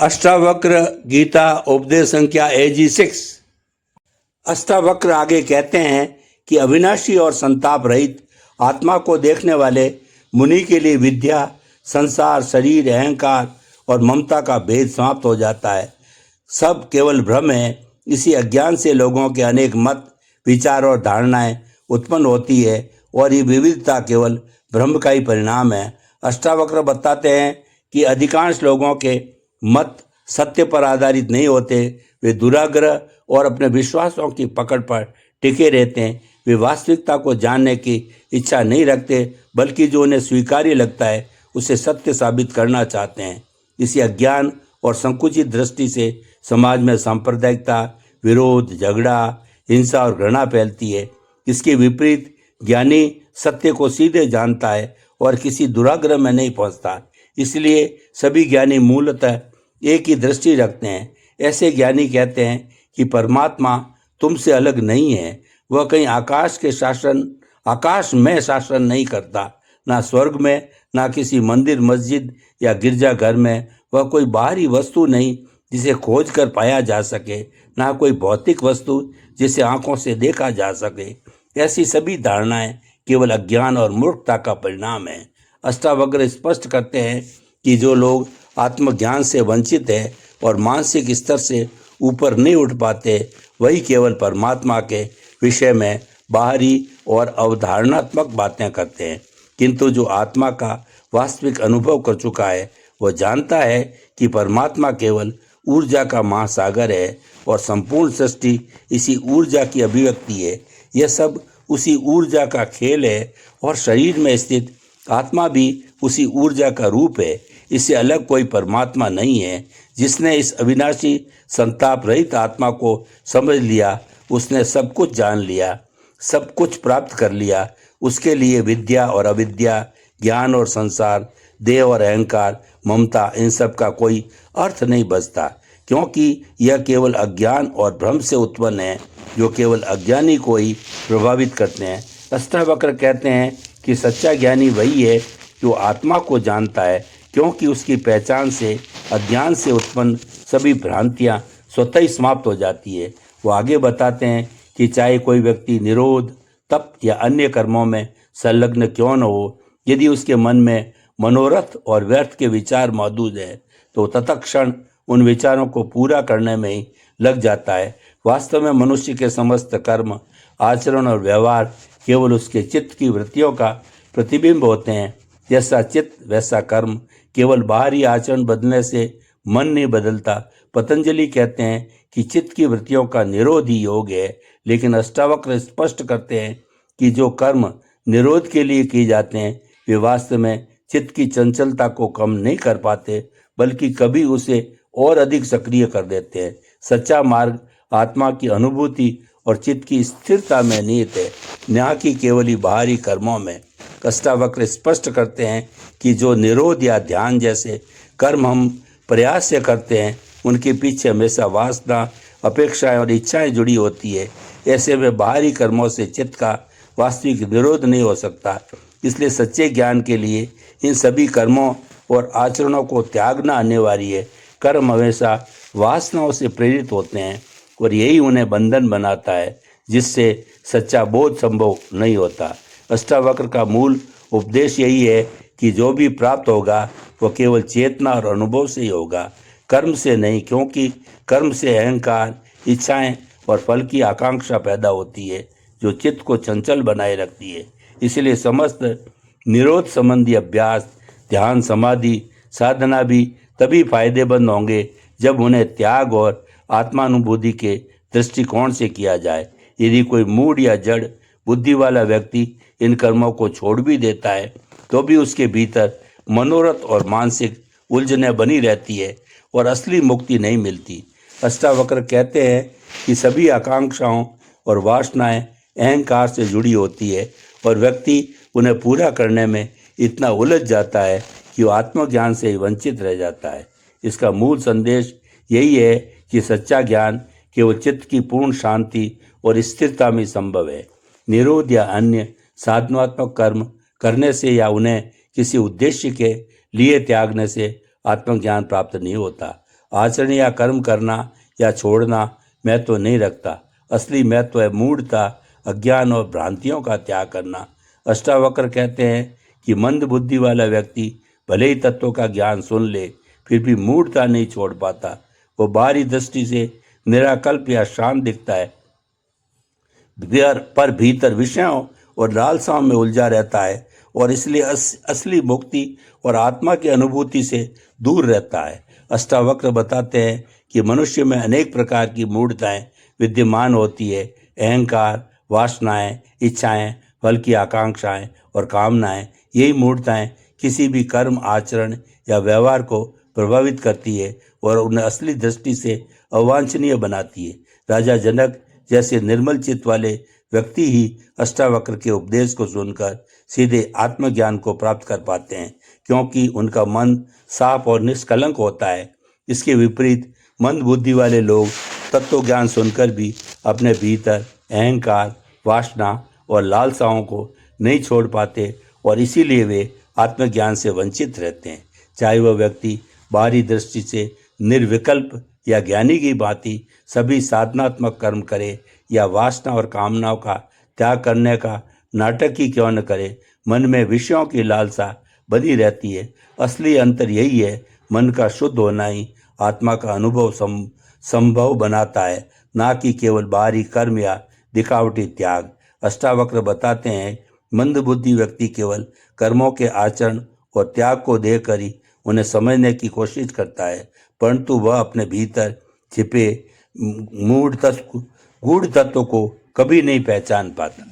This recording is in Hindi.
अष्टावक्र गीता उपदेश संख्या AG6। अष्टावक्र आगे कहते हैं कि अविनाशी और संताप रहित आत्मा को देखने वाले मुनि के लिए विद्या, संसार, शरीर, अहंकार और ममता का भेद समाप्त हो जाता है। सब केवल भ्रम है। इसी अज्ञान से लोगों के अनेक मत, विचार और धारणाएं उत्पन्न होती है और ये विविधता केवल भ्रम का ही परिणाम है। अष्टावक्र बताते हैं कि अधिकांश लोगों के मत सत्य पर आधारित नहीं होते। वे दुराग्रह और अपने विश्वासों की पकड़ पर टिके रहते हैं। वे वास्तविकता को जानने की इच्छा नहीं रखते, बल्कि जो उन्हें स्वीकार्य लगता है उसे सत्य साबित करना चाहते हैं। इसी अज्ञान और संकुचित दृष्टि से समाज में सांप्रदायिकता, विरोध, झगड़ा, हिंसा और घृणा फैलती है। इसके विपरीत ज्ञानी सत्य को सीधे जानता है और किसी दुराग्रह में नहीं पहुंचता। इसलिए सभी ज्ञानी मूलतः एक ही दृष्टि रखते हैं। ऐसे ज्ञानी कहते हैं कि परमात्मा तुमसे अलग नहीं है। वह कहीं आकाश में शासन नहीं करता, ना स्वर्ग में, ना किसी मंदिर, मस्जिद या गिरजाघर में। वह कोई बाहरी वस्तु नहीं जिसे खोज कर पाया जा सके, ना कोई भौतिक वस्तु जिसे आंखों से देखा जा सके। ऐसी सभी धारणाएं केवल अज्ञान और मूर्खता का परिणाम है। अष्टावक्र स्पष्ट करते हैं कि जो लोग आत्मज्ञान से वंचित है और मानसिक स्तर से ऊपर नहीं उठ पाते, वही केवल परमात्मा के विषय में बाहरी और अवधारणात्मक बातें करते हैं। किंतु जो आत्मा का वास्तविक अनुभव कर चुका है, वह जानता है कि परमात्मा केवल ऊर्जा का महासागर है और संपूर्ण सृष्टि इसी ऊर्जा की अभिव्यक्ति है। यह सब उसी ऊर्जा का खेल है और शरीर में स्थित आत्मा भी उसी ऊर्जा का रूप है। इससे अलग कोई परमात्मा नहीं है। जिसने इस अविनाशी संताप रहित आत्मा को समझ लिया, उसने सब कुछ जान लिया, सब कुछ प्राप्त कर लिया। उसके लिए विद्या और अविद्या, ज्ञान और संसार, देह और अहंकार, ममता, इन सब का कोई अर्थ नहीं बचता, क्योंकि यह केवल अज्ञान और भ्रम से उत्पन्न है, जो केवल अज्ञानी को ही प्रभावित करते हैं। अष्टावक्र कहते हैं कि सच्चा ज्ञानी वही है जो आत्मा को जानता है, क्योंकि उसकी पहचान से अज्ञान से उत्पन्न सभी भ्रांतियां स्वतः ही समाप्त हो जाती है। वो आगे बताते हैं कि चाहे कोई व्यक्ति निरोध, तप या अन्य कर्मों में संलग्न क्यों न हो, यदि उसके मन में मनोरथ और व्यर्थ के विचार मौजूद है तो तत्क्षण उन विचारों को पूरा करने में ही लग जाता है। वास्तव में मनुष्य के समस्त कर्म, आचरण और व्यवहार केवल उसके चित्त की वृत्तियों का प्रतिबिंब होते हैं। जैसा चित्त वैसा कर्म। केवल बाहरी आचरण बदलने से मन नहीं बदलता। पतंजलि कहते हैं कि चित्त की वृत्तियों का निरोध ही योग है। लेकिन अष्टावक्र स्पष्ट करते हैं कि जो कर्म निरोध के लिए किए जाते हैं, वे वास्तव में चित्त की चंचलता को कम नहीं कर पाते, बल्कि कभी उसे और अधिक सक्रिय कर देते हैं। सच्चा मार्ग आत्मा की अनुभूति और चित्त की स्थिरता में निहित है, न कि केवल ही बाहरी कर्मों में। अष्टावक्र स्पष्ट करते हैं कि जो निरोध या ध्यान जैसे कर्म हम प्रयास से करते हैं, उनके पीछे हमेशा वासना, अपेक्षाएं और इच्छाएं जुड़ी होती है। ऐसे में बाहरी कर्मों से चित्त का वास्तविक निरोध नहीं हो सकता। इसलिए सच्चे ज्ञान के लिए इन सभी कर्मों और आचरणों को त्यागना अनिवार्य है। कर्म हमेशा वासनाओं से प्रेरित होते हैं और यही उन्हें बंधन बनाता है, जिससे सच्चा बोध संभव नहीं होता। अष्टावक्र का मूल उपदेश यही है कि जो भी प्राप्त होगा वह केवल चेतना और अनुभव से ही होगा, कर्म से नहीं, क्योंकि कर्म से अहंकार, इच्छाएं और फल की आकांक्षा पैदा होती है, जो चित्त को चंचल बनाए रखती है। इसलिए समस्त निरोध संबंधी अभ्यास, ध्यान, समाधि, साधना भी तभी फायदेमंद होंगे जब उन्हें त्याग और आत्मानुभूति के दृष्टिकोण से किया जाए। यदि कोई मूढ़ या जड़ बुद्धि वाला व्यक्ति इन कर्मों को छोड़ भी देता है, तो भी उसके भीतर मनोरथ और मानसिक उलझनें बनी रहती है और असली मुक्ति नहीं मिलती। अष्टावक्र कहते हैं कि सभी आकांक्षाओं और वासनाएं अहंकार से जुड़ी होती है और व्यक्ति उन्हें पूरा करने में इतना उलझ जाता है कि वो आत्मज्ञान से ही वंचित रह जाता है। इसका मूल संदेश यही है कि सच्चा ज्ञान केवल चित्त की पूर्ण शांति और स्थिरता में संभव है। निरोध या अन्य साधनात्मक कर्म करने से या उन्हें किसी उद्देश्य के लिए त्यागने से आत्मज्ञान प्राप्त नहीं होता। आचरण या कर्म करना या छोड़ना महत्व नहीं रखता। असली महत्व है मूढ़ता, अज्ञान और भ्रांतियों का त्याग करना। अष्टावक्र कहते हैं कि मंद बुद्धि वाला व्यक्ति भले ही तत्वों का ज्ञान सुन ले, फिर भी मूढ़ता नहीं छोड़ पाता। वो बाहरी दृष्टि से निराकल्प या शांत दिखता है, पर भीतर विषयों और लालसाओं में उलझा रहता है और इसलिए असली मुक्ति और आत्मा की अनुभूति से दूर रहता है। अष्टावक्र बताते हैं कि मनुष्य में अनेक प्रकार की मूढ़ताएं विद्यमान होती है। अहंकार, वासनाएं, इच्छाएं, फल की आकांक्षाएं और कामनाएं, यही मूढ़ताएं किसी भी कर्म, आचरण या व्यवहार को प्रभावित करती है और उन्हें असली दृष्टि से अवांछनीय बनाती है। राजा जनक जैसे निर्मल चित्त वाले व्यक्ति ही अष्टावक्र के उपदेश को सुनकर सीधे आत्मज्ञान को प्राप्त कर पाते हैं, क्योंकि उनका मन साफ और निष्कलंक होता है। इसके विपरीत मंद बुद्धि वाले लोग तत्व ज्ञान सुनकर भी अपने भीतर अहंकार, वासना और लालसाओं को नहीं छोड़ पाते और इसीलिए वे आत्मज्ञान से वंचित रहते हैं। चाहे वह व्यक्ति बाहरी दृष्टि से निर्विकल्प या ज्ञानी की भांति सभी साधनात्मक कर्म करे या वासना और कामनाओं का त्याग करने का नाटक ही क्यों न करे, मन में विषयों की लालसा बनी रहती है। असली अंतर यही है, मन का शुद्ध होना ही आत्मा का अनुभव संभव बनाता है, ना कि केवल बाहरी कर्म या दिखावटी त्याग। अष्टावक्र बताते हैं, मंद बुद्धि व्यक्ति केवल कर्मों के आचरण और त्याग को देखकर ही उन्हें समझने की कोशिश करता है, परंतु वह अपने भीतर छिपे गूढ़ तत्व को कभी नहीं पहचान पाता।